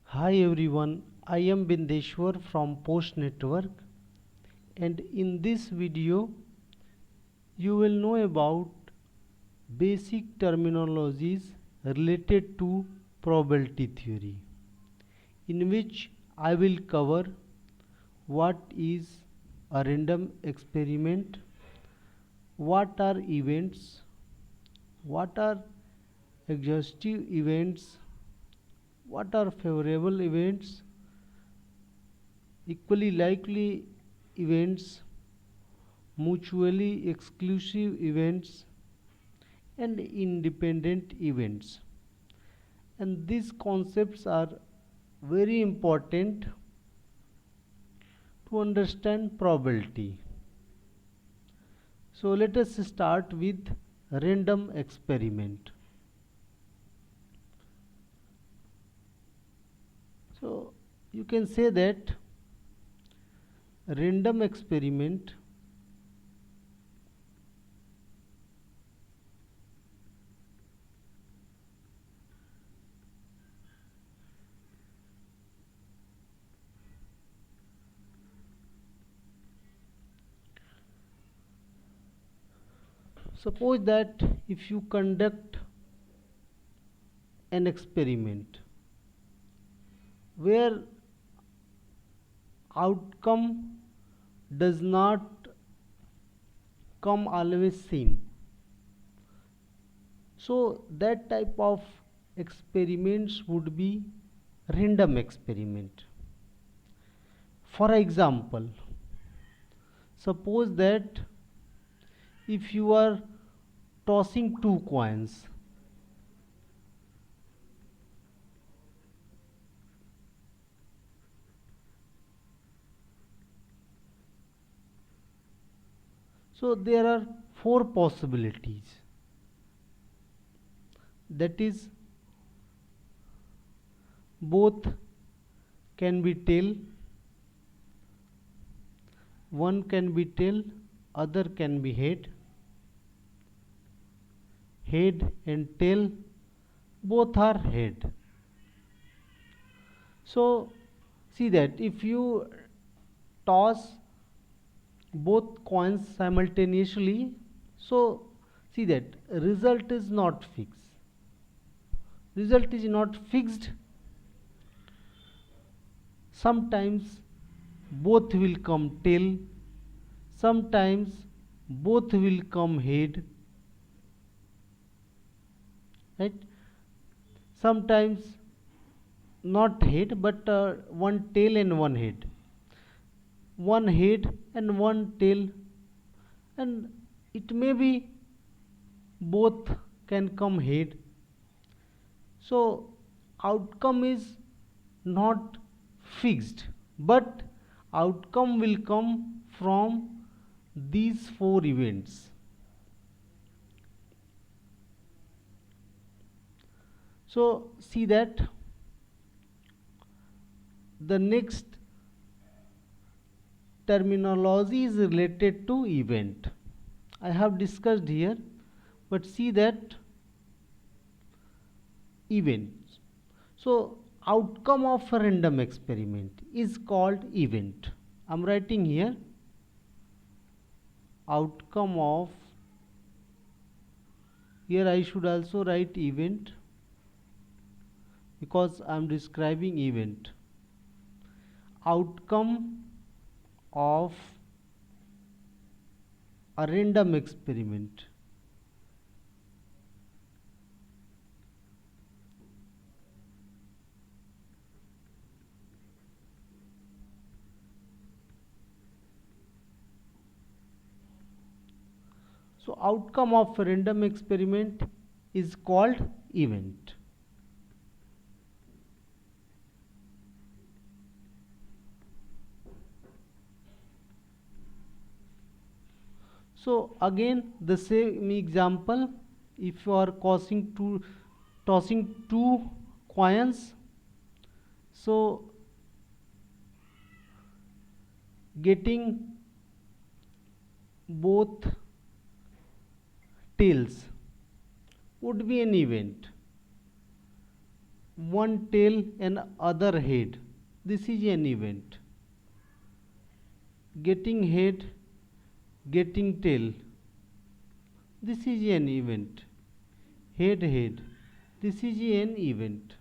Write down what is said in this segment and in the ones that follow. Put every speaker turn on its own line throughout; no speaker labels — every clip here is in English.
Hi everyone, I am Bindeshwar from Post Network, and in this video you will know about basic terminologies related to probability theory, in which I will cover what is a random experiment, what are events, what are exhaustive events, what are favorable events, equally likely events, mutually exclusive events, and independent events. And these concepts are very important to understand probability. So let us start with random experiment. So you can say that random experiment suppose that if you conduct an experiment where outcome does not come always same, so that type of experiments would be random experiment. For example, suppose that if you are tossing two coins, so there are four possibilities, that is, both can be tail, one can be tail, other can be head, head and tail both are head. So see that if you toss both coins simultaneously, so see that result is not fixed, result is not fixed. Sometimes both will come tail, sometimes both will come head, right? Sometimes not head, but one tail and one head, one head and one tail, and it may be both can come head. So outcome is not fixed, but outcome will come from these four events. So see that the next terminology is related to event. I have discussed here, but see that events. So outcome of a random experiment is called event. I am writing here outcome of, here I should also write event because I am describing event. Outcome of a random experiment. So outcome of a random experiment is called event. So again the same example, if you are tossing two coins, so getting both tails, would be an event. One tail and other head. This is an event. Getting head, getting tail. This is an event. Head, head. This is an event.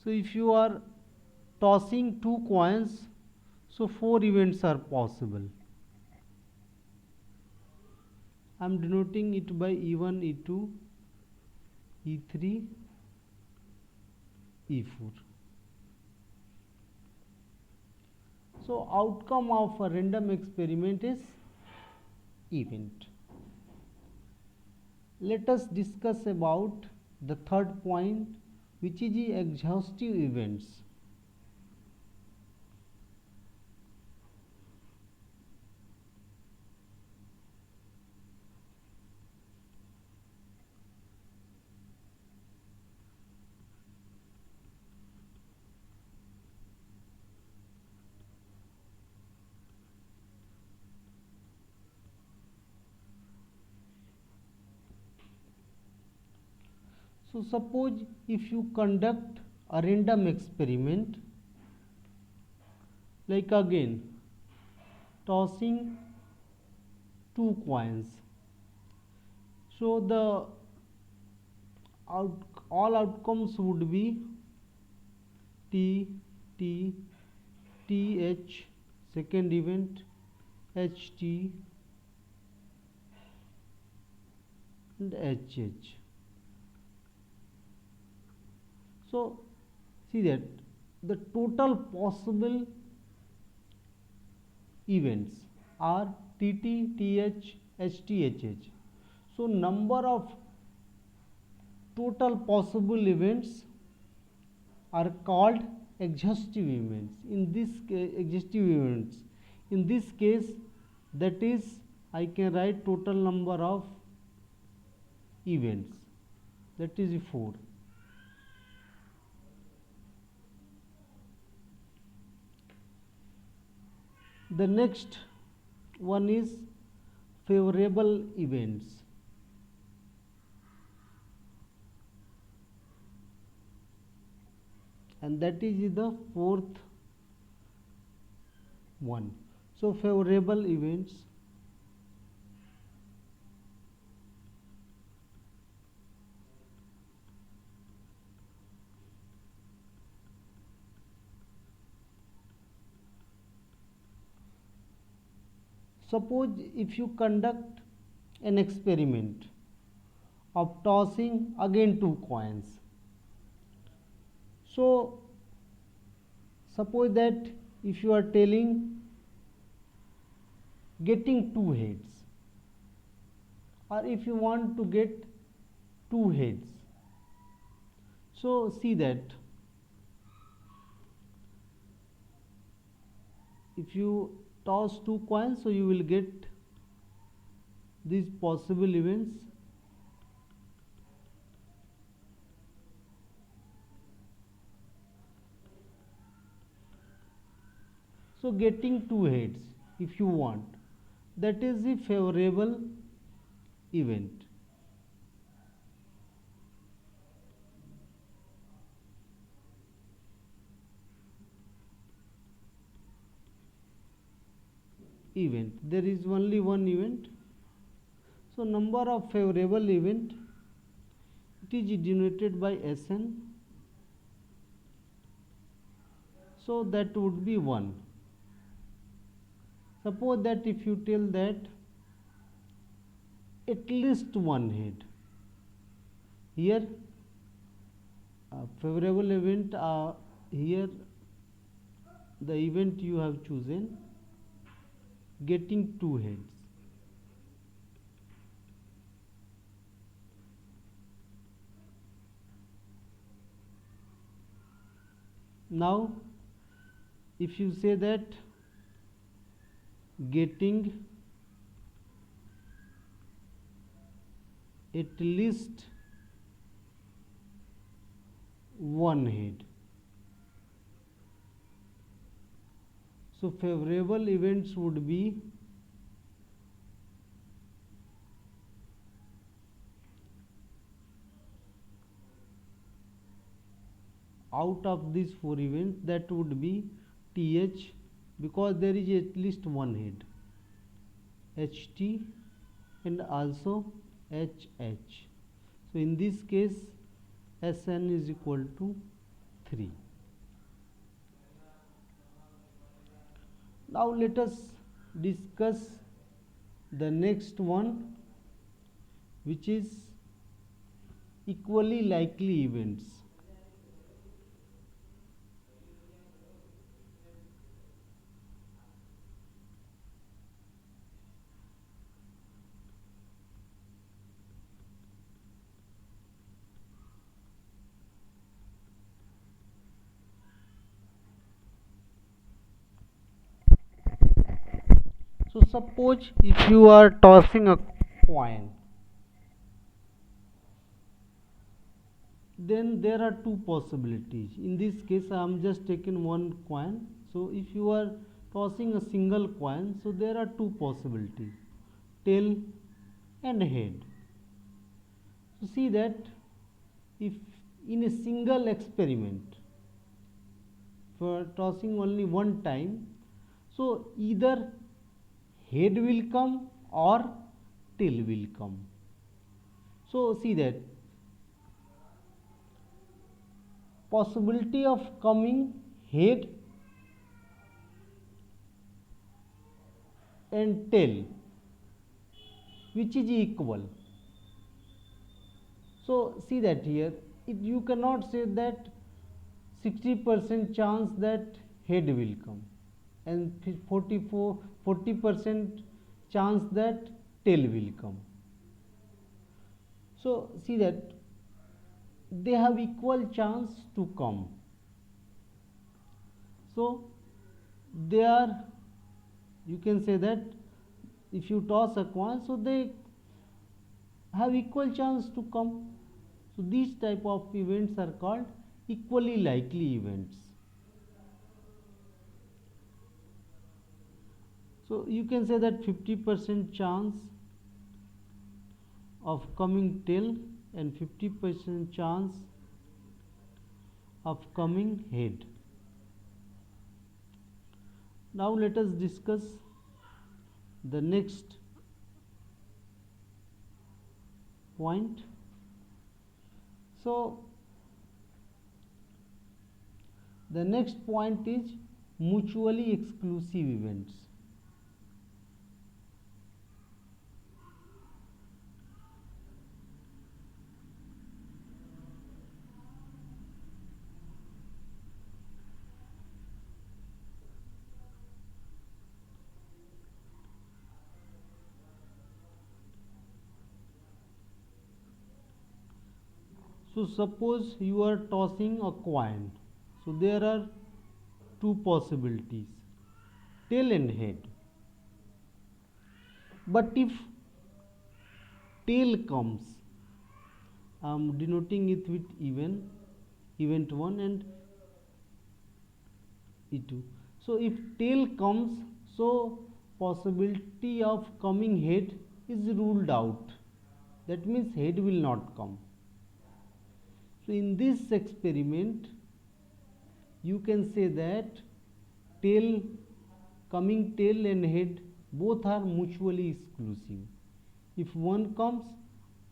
So if you are tossing two coins, so four events are possible. I am denoting it by E1, E2, E3, E4. So outcome of a random experiment is event. Let us discuss about the third point, which is the exhaustive events. So suppose if you conduct a random experiment, like again tossing two coins, so the all outcomes would be T, T, TH, second event HT and HH. So see that the total possible events are TT, TH, HT, HH. So number of total possible events are called exhaustive events. In this case, exhaustive events. In this case, that is, I can write total number of events. That is 4. The next one is favorable events. And that is the fourth one. So favorable events, suppose if you conduct an experiment of tossing again two coins. So suppose that if you are telling getting two heads, or if you want to get two heads, so see that if you toss two coins, so you will get these possible events. So getting two heads if you want, that is the favorable event. There is only one event. So number of favorable event, it is denoted by Sn. So that would be 1. Suppose that if you tell that at least one head, here favorable event, here the event you have chosen getting two heads. Now if you say that getting at least one head, so favorable events would be out of these four events, that would be TH, because there is at least one head, HT and also HH. So in this case SN is equal to 3. Now let us discuss the next one, which is equally likely events. So suppose if you are tossing a coin, then there are two possibilities. In this case I am just taking one coin. So if you are tossing a single coin, so there are two possibilities, tail and head. So see that if in a single experiment for tossing only one time, so either head will come or tail will come. So see that possibility of coming head and tail, which is equal. So see that here you cannot say that 60% chance that head will come and 40% chance that tail will come. So see that they have equal chance to come. So they are, you can say that if you toss a coin, so they have equal chance to come. So these type of events are called equally likely events. So you can say that 50% chance of coming tail and 50% chance of coming head. Now let us discuss the next point. So the next point is mutually exclusive events. So suppose you are tossing a coin. So there are two possibilities, tail and head. But if tail comes, I am denoting it with event 1 and E2. So if tail comes, so possibility of coming head is ruled out. That means head will not come. So in this experiment you can say that coming tail and head both are mutually exclusive. If one comes,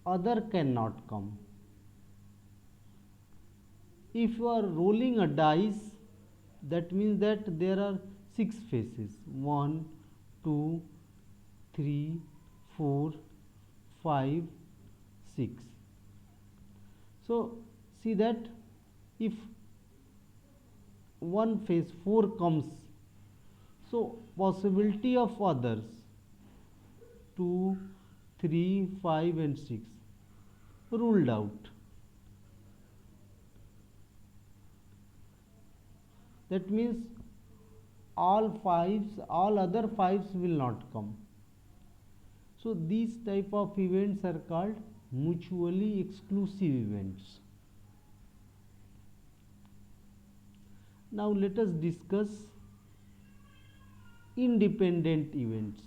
other cannot come. If you are rolling a dice, that means that there are 6 faces, 1, 2, 3, 4, 5, 6. So see that if one face 4 comes, so possibility of others 2, 3, 5 and 6 ruled out. That means all other fives will not come. So these type of events are called mutually exclusive events. Now let us discuss independent events.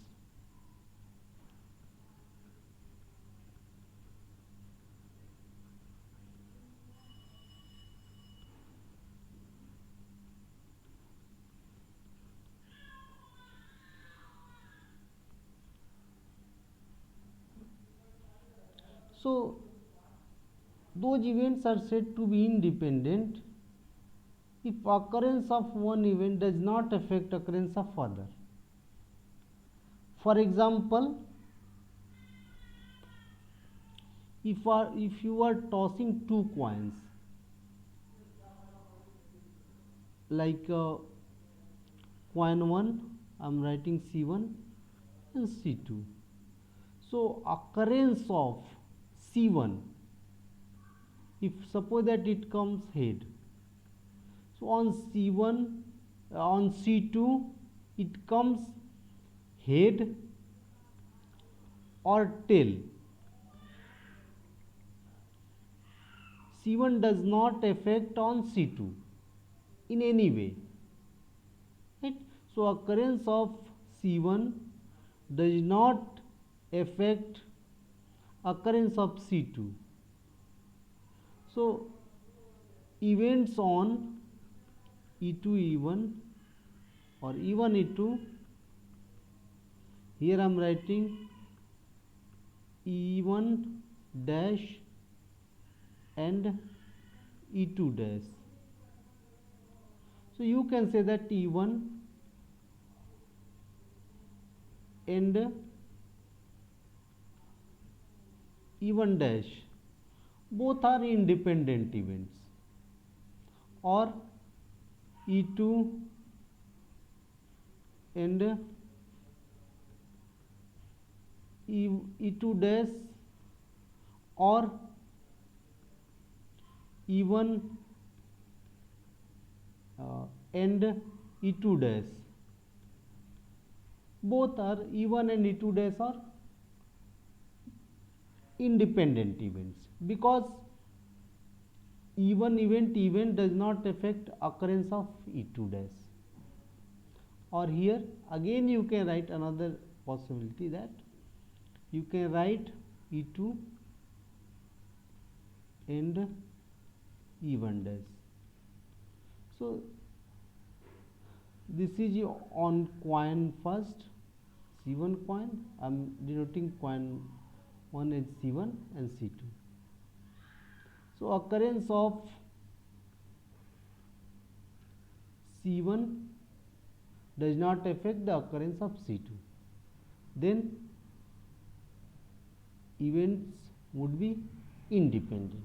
So those events are said to be independent if occurrence of one event does not affect occurrence of other. For example, if you are tossing two coins, like coin 1, I am writing C1 and C2. So occurrence of C1, if suppose that it comes head, so on C1, on C2 it comes head or tail. C1 does not affect on C2 in any way, right? So occurrence of C1 does not affect occurrence of C2. So events on E2 E1 or E1 E2, here I am writing E1 dash and E2 dash. So you can say that E1 and E1 dash both are independent events, or E2 and E2 dash or E1 and E2 dash, both are E1 and E2 dash are independent events, because E1 event does not affect occurrence of E2 dash. Or here again you can write another possibility, that you can write E2 and E1 dash. So this is on coin first, C1 coin. I am denoting coin 1 as C1 and C2. So occurrence of C1 does not affect the occurrence of C2. Then events would be independent.